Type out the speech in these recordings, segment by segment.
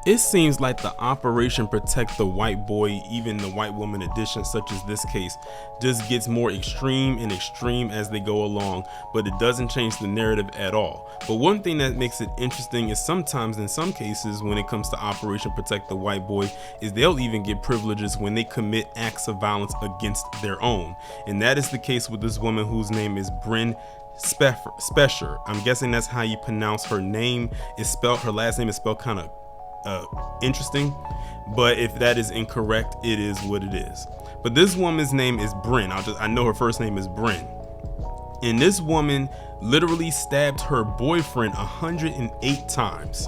It seems like the Operation Protect the White Boy, even the white woman edition, such as this case, just gets more extreme and extreme as they go along, but it doesn't change the narrative at all. But one thing that makes it interesting is sometimes, in some cases, when it comes to Operation Protect the White Boy, is they'll even get privileges when they commit acts of violence against their own. And that is the case with this woman whose name is Bryn Spesher. I'm guessing that's how you pronounce her name. Is spelled, her last name is spelled kind of interesting, but if that is incorrect, it is what it is. But this woman's name is Bryn. I know her first name is Bryn, and this woman literally stabbed her boyfriend 108 times.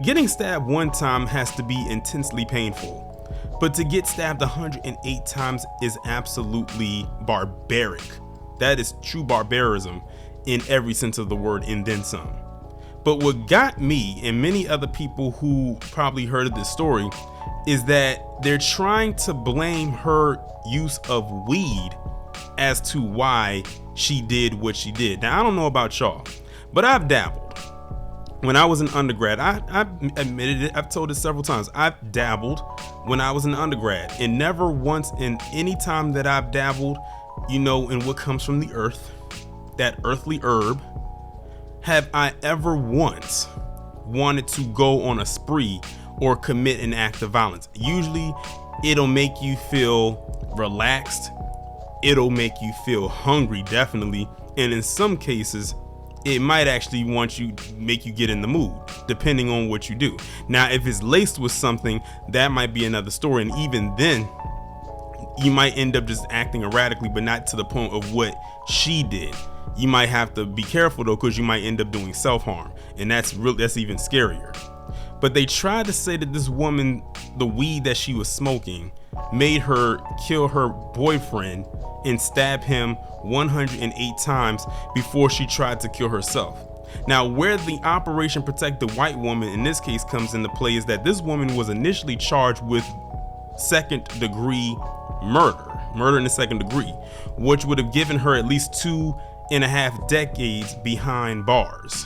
Getting stabbed one time has to be intensely painful, but to get stabbed 108 times is absolutely barbaric. That is true barbarism in every sense of the word, and then some. But what got me and many other people who probably heard of this story is that they're trying to blame her use of weed as to why she did what she did. Now, I don't know about y'all, but I've dabbled. When I was in undergrad, I admitted it, I've told it several times, I've dabbled when I was in undergrad, and never once in any time that I've dabbled, in what comes from the earth, that earthly herb, have I ever once wanted to go on a spree or commit an act of violence. Usually it'll make you feel relaxed, it'll make you feel hungry, definitely, and in some cases it might actually make you get in the mood, depending on what you do. Now, if it's laced with something, that might be another story, and even then you might end up just acting erratically, but not to the point of what she did. You might have to be careful though, because you might end up doing self-harm, and that's even scarier. But they tried to say that this woman, the weed that she was smoking, made her kill her boyfriend and stab him 108 times before she tried to kill herself. Now, where the Operation Protect the White Woman in this case comes into play is that this woman was initially charged with second-degree murder in the second degree, which would have given her at least 2.5 decades behind bars.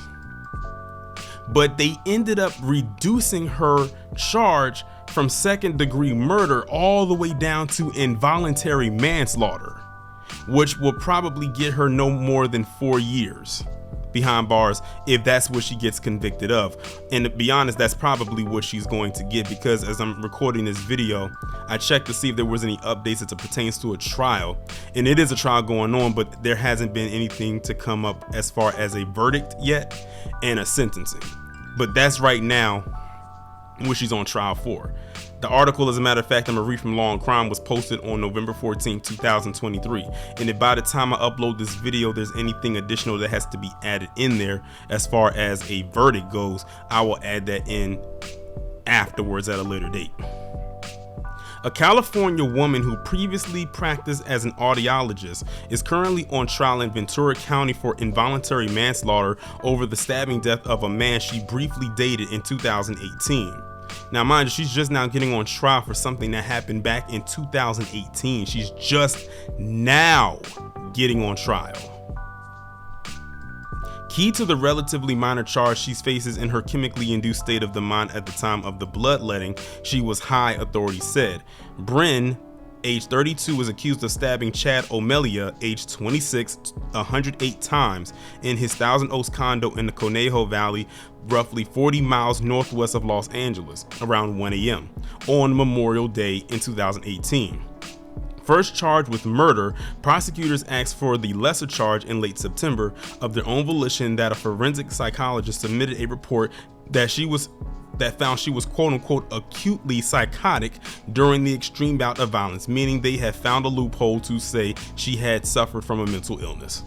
But they ended up reducing her charge from second-degree murder all the way down to involuntary manslaughter, which will probably get her no more than 4 years behind bars if that's what she gets convicted of. And to be honest, that's probably what she's going to get, because as I'm recording this video, I checked to see if there was any updates as it pertains to a trial, and it is a trial going on, but there hasn't been anything to come up as far as a verdict yet and a sentencing. But that's right now what she's on trial for. The article, as a matter of fact, I'm gonna read from Law and Crime, was posted on November 14, 2023. And if by the time I upload this video, there's anything additional that has to be added in there as far as a verdict goes, I will add that in afterwards at a later date. A California woman who previously practiced as an audiologist is currently on trial in Ventura County for involuntary manslaughter over the stabbing death of a man she briefly dated in 2018. Now, mind you, she's just now getting on trial for something that happened back in 2018. She's just now getting on trial. Key to the relatively minor charge she faces in her chemically induced state of the mind at the time of the bloodletting, she was high, authorities said. Bryn, age 32, was accused of stabbing Chad O'Melia, age 26, 108 times in his Thousand Oaks condo in the Conejo Valley, roughly 40 miles northwest of Los Angeles, around 1 a.m. on Memorial Day in 2018. First charged with murder, prosecutors asked for the lesser charge in late September of their own volition that a forensic psychologist submitted a report that found she was quote unquote acutely psychotic during the extreme bout of violence, meaning they had found a loophole to say she had suffered from a mental illness.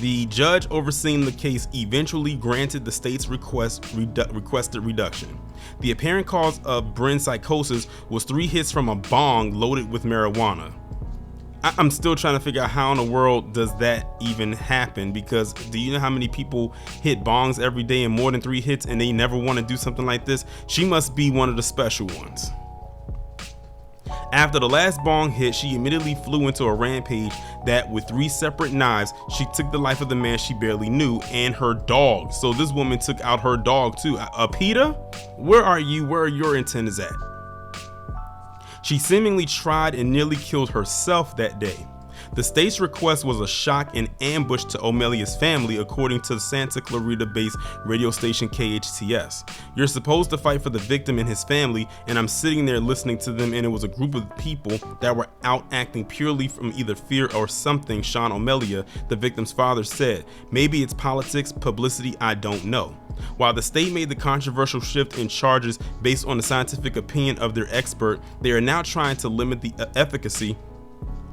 The judge overseeing the case eventually granted the state's requested reduction. The apparent cause of Bryn's psychosis was 3 hits from a bong loaded with marijuana. I'm still trying to figure out how in the world does that even happen, because do you know how many people hit bongs every day and more than 3 hits and they never want to do something like this? She must be one of the special ones. After the last bong hit, she immediately flew into a rampage that with 3 separate knives, she took the life of the man she barely knew and her dog. So this woman took out her dog too. PETA, where are you? Where are your antennas at? She seemingly tried and nearly killed herself that day. The state's request was a shock and ambush to Omelia's family, according to the Santa Clarita-based radio station KHTS. You're supposed to fight for the victim and his family, and I'm sitting there listening to them, and it was a group of people that were out acting purely from either fear or something, Sean Omelia, the victim's father, said. Maybe it's politics, publicity, I don't know. While the state made the controversial shift in charges based on the scientific opinion of their expert, they are now trying to limit the efficacy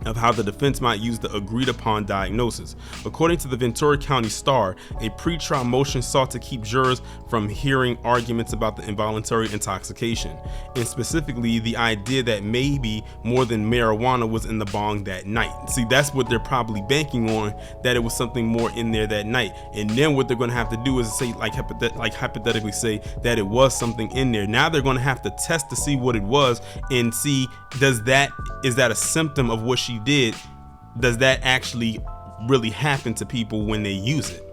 of how the defense might use the agreed upon diagnosis. According to the Ventura County Star, a pretrial motion sought to keep jurors from hearing arguments about the involuntary intoxication, and specifically the idea that maybe more than marijuana was in the bong that night. See, that's what they're probably banking on, that it was something more in there that night. And then what they're going to have to do is say, hypothetically say that it was something in there. Now they're going to have to test to see what it was and see, is that a symptom of what she did? Does that actually really happen to people when they use it?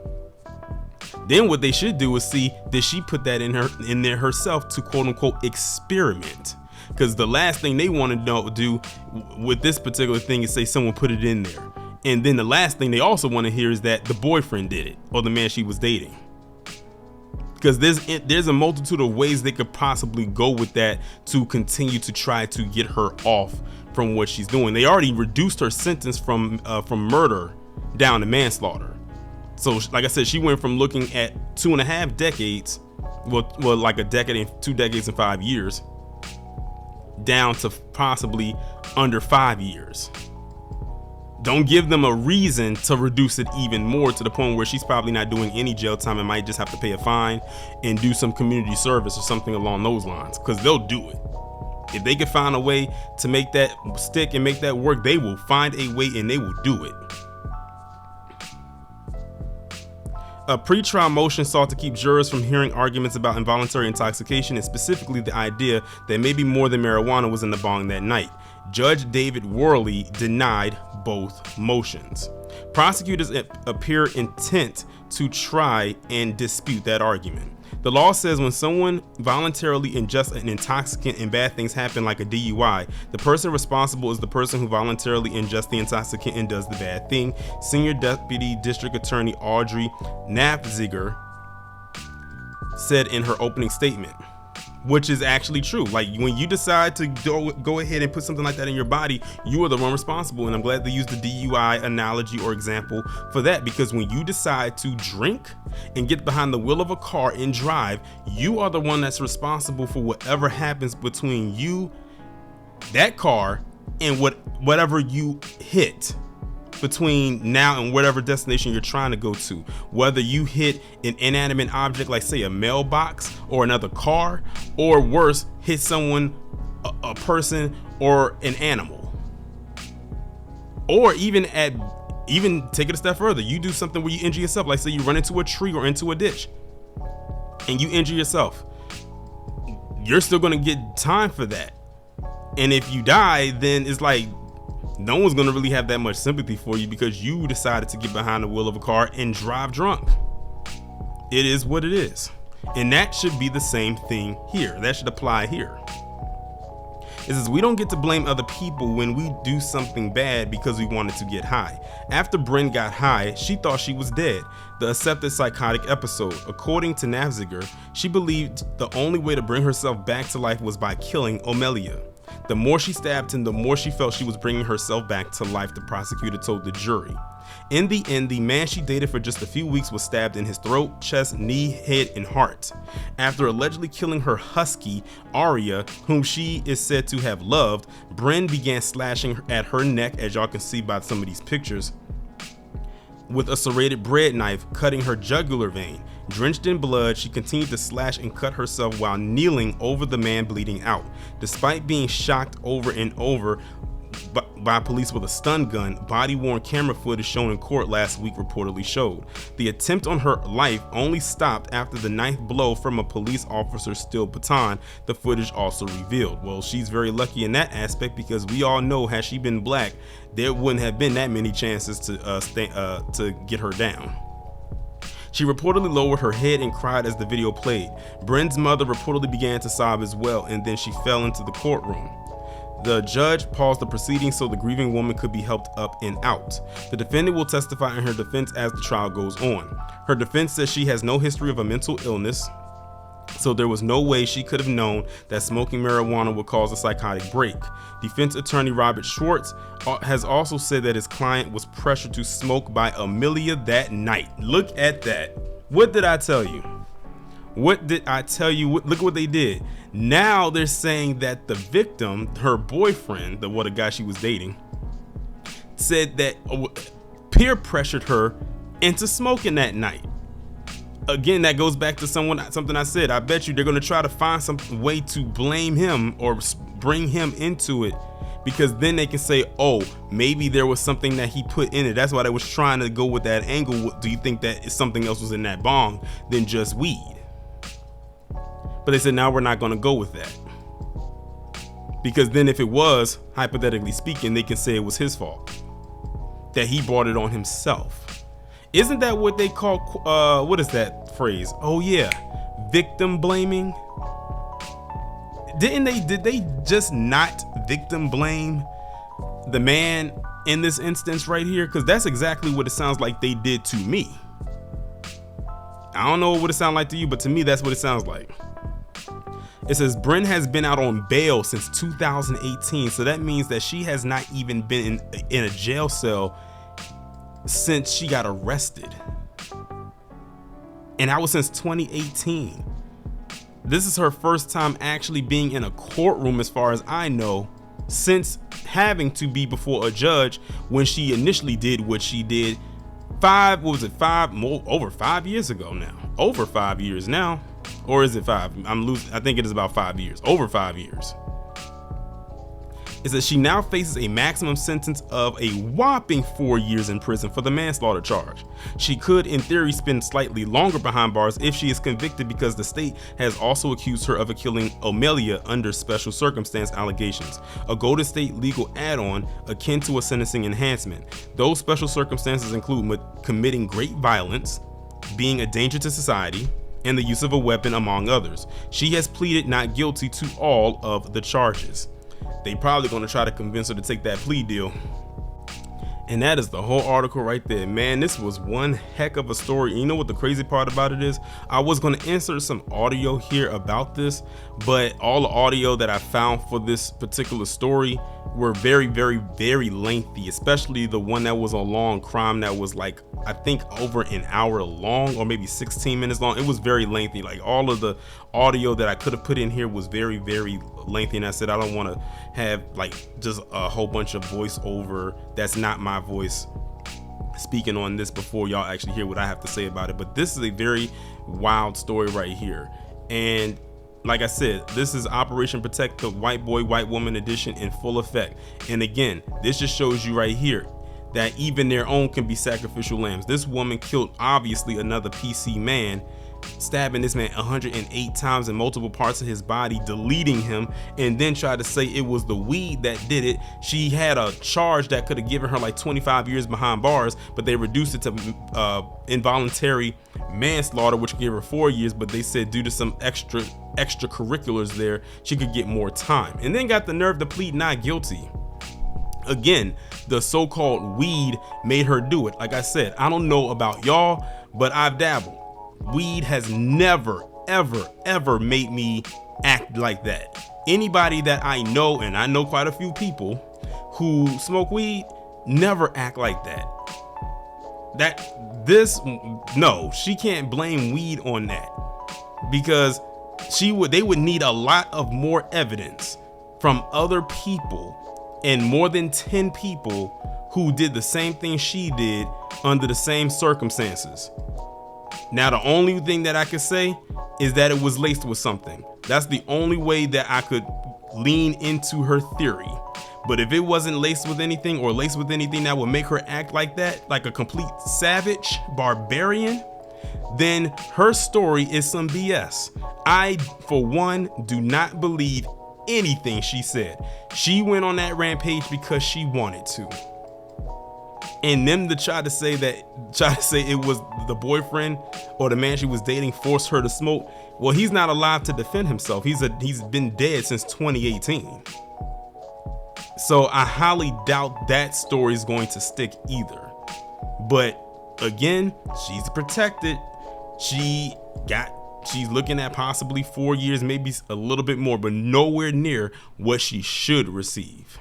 Then what they should do is see, did she put that in there herself to quote unquote experiment? Because the last thing they want to do with this particular thing is say someone put it in there. And then the last thing they also want to hear is that the boyfriend did it, or the man she was dating. Because there's a multitude of ways they could possibly go with that to continue to try to get her off from what she's doing. They already reduced her sentence from murder down to manslaughter. So like I said, she went from looking at 2.5 decades, well like a decade and 2 decades and 5 years, down to possibly under 5 years. Don't give them a reason to reduce it even more, to the point where she's probably not doing any jail time and might just have to pay a fine and do some community service or something along those lines, because they'll do it. If they can find a way to make that stick and make that work, they will find a way and they will do it. A pretrial motion sought to keep jurors from hearing arguments about involuntary intoxication, and specifically the idea that maybe more than marijuana was in the bong that night. Judge David Worley denied both motions. Prosecutors appear intent to try and dispute that argument. The law says when someone voluntarily ingests an intoxicant and bad things happen, like a DUI, the person responsible is the person who voluntarily ingests the intoxicant and does the bad thing. Senior Deputy District Attorney Audrey Nafziger said in her opening statement, which is actually true. Like, when you decide to go ahead and put something like that in your body, you are the one responsible. And I'm glad they used the DUI analogy or example for that, because when you decide to drink and get behind the wheel of a car and drive, you are the one that's responsible for whatever happens between you, that car, and whatever you hit between now and whatever destination you're trying to go to. Whether you hit an inanimate object like, say, a mailbox or another car, or worse, hit someone, a person, or an animal. Or even take it a step further, you do something where you injure yourself, like say you run into a tree or into a ditch and you injure yourself. You're still going to get time for that. And if you die, then it's like no one's going to really have that much sympathy for you, because you decided to get behind the wheel of a car and drive drunk. It is what it is. And that should be the same thing here. That should apply here. It says we don't get to blame other people when we do something bad because we wanted to get high. After Bryn got high, she thought she was dead. The accepted psychotic episode. According to Nafziger, she believed the only way to bring herself back to life was by killing Omelia. The more she stabbed him, the more she felt she was bringing herself back to life, the prosecutor told the jury. In the end, the man she dated for just a few weeks was stabbed in his throat, chest, knee, head, and heart. After allegedly killing her husky, Aria, whom she is said to have loved, Bryn began slashing at her neck, as y'all can see by some of these pictures, with a serrated bread knife, cutting her jugular vein. Drenched in blood, she continued to slash and cut herself while kneeling over the man bleeding out. Despite being shocked over and over by police with a stun gun, body-worn camera footage shown in court last week reportedly showed. The attempt on her life only stopped after the 9th blow from a police officer's steel baton, the footage also revealed. Well, she's very lucky in that aspect, because we all know, had she been black, there wouldn't have been that many chances to get her down. She reportedly lowered her head and cried as the video played. Bryn's mother reportedly began to sob as well, and then she fell into the courtroom. The judge paused the proceedings so the grieving woman could be helped up and out. The defendant will testify in her defense as the trial goes on. Her defense says she has no history of a mental illness, so there was no way she could have known that smoking marijuana would cause a psychotic break. Defense attorney Robert Schwartz has also said that his client was pressured to smoke by Amelia that night. Look at that. What did I tell you? What did I tell you? Look what they did. Now they're saying that the victim, her boyfriend, the guy she was dating, said that peer pressured her into smoking that night. Again, that goes back to something I said. I bet you they're going to try to find some way to blame him or bring him into it, because then they can say, oh, maybe there was something that he put in it. That's why they was trying to go with that angle. Do you think that something else was in that bong than just weed? But they said, now we're not going to go with that, because then if it was, hypothetically speaking, they can say it was his fault, that he brought it on himself. Isn't that what they call, what is that phrase? Oh yeah, victim blaming. Did they just not victim blame the man in this instance right here? Because that's exactly what it sounds like they did to me. I don't know what it sounds like to you, but to me, that's what it sounds like. It says Bryn has been out on bail since 2018. So that means that she has not even been in a jail cell since she got arrested. And that was since 2018. This is her first time actually being in a courtroom, as far as I know, since having to be before a judge when she initially did what she did over 5 years ago now. Over 5 years now. Or is it 5? I think it is about 5 years. Over 5 years. It says she now faces a maximum sentence of a whopping 4 years in prison for the manslaughter charge. She could, in theory, spend slightly longer behind bars if she is convicted, because the state has also accused her of killing Amelia under special circumstance allegations, a Golden State legal add-on akin to a sentencing enhancement. Those special circumstances include committing great violence, being a danger to society, and the use of a weapon, among others. She has pleaded not guilty to all of the charges. They probably going to try to convince her to take that plea deal. And that is the whole article right there. Man, this was one heck of a story. And you know what the crazy part about it is? I was going to insert some audio here about this, but all the audio that I found for this particular story were very, very, very lengthy, especially the one that was a long crime that was like, I think over an hour long, or maybe 16 minutes long. It was very lengthy. Like, all of the audio that I could have put in here was very, very lengthy. And I said, I don't want to have like just a whole bunch of voiceover that's not my voice speaking on this before y'all actually hear what I have to say about it. But this is a very wild story right here. And like I said, this is Operation Protect the White Boy, White Woman edition in full effect. And again, this just shows you right here that even their own can be sacrificial lambs. This woman killed obviously another PC man, stabbing this man 108 times in multiple parts of his body, deleting him, and then tried to say it was the weed that did it. She had a charge that could have given her like 25 years behind bars, but they reduced it to involuntary manslaughter, which gave her 4 years, but they said due to some extracurriculars there, she could get more time, and then got the nerve to plead not guilty. Again, the so-called weed made her do it. Like I said, I don't know about y'all, but I've dabbled. Weed has never, ever, ever made me act like that. Anybody that I know, and I know quite a few people who smoke weed, never act like that. No, she can't blame weed on that, because they would need a lot of more evidence from other people, and more than 10 people who did the same thing she did under the same circumstances. Now, the only thing that I could say is that it was laced with something. That's the only way that I could lean into her theory. But if it wasn't laced with anything or laced with anything that would make her act like that, like a complete savage barbarian, then her story is some BS. I, for one, do not believe anything she said. She went on that rampage because she wanted to. And them to try to say it was the boyfriend or the man she was dating forced her to smoke. Well, he's not allowed to defend himself. He's been dead since 2018. So I highly doubt that story is going to stick either. But again, she's protected. She's looking at possibly 4 years, maybe a little bit more, but nowhere near what she should receive.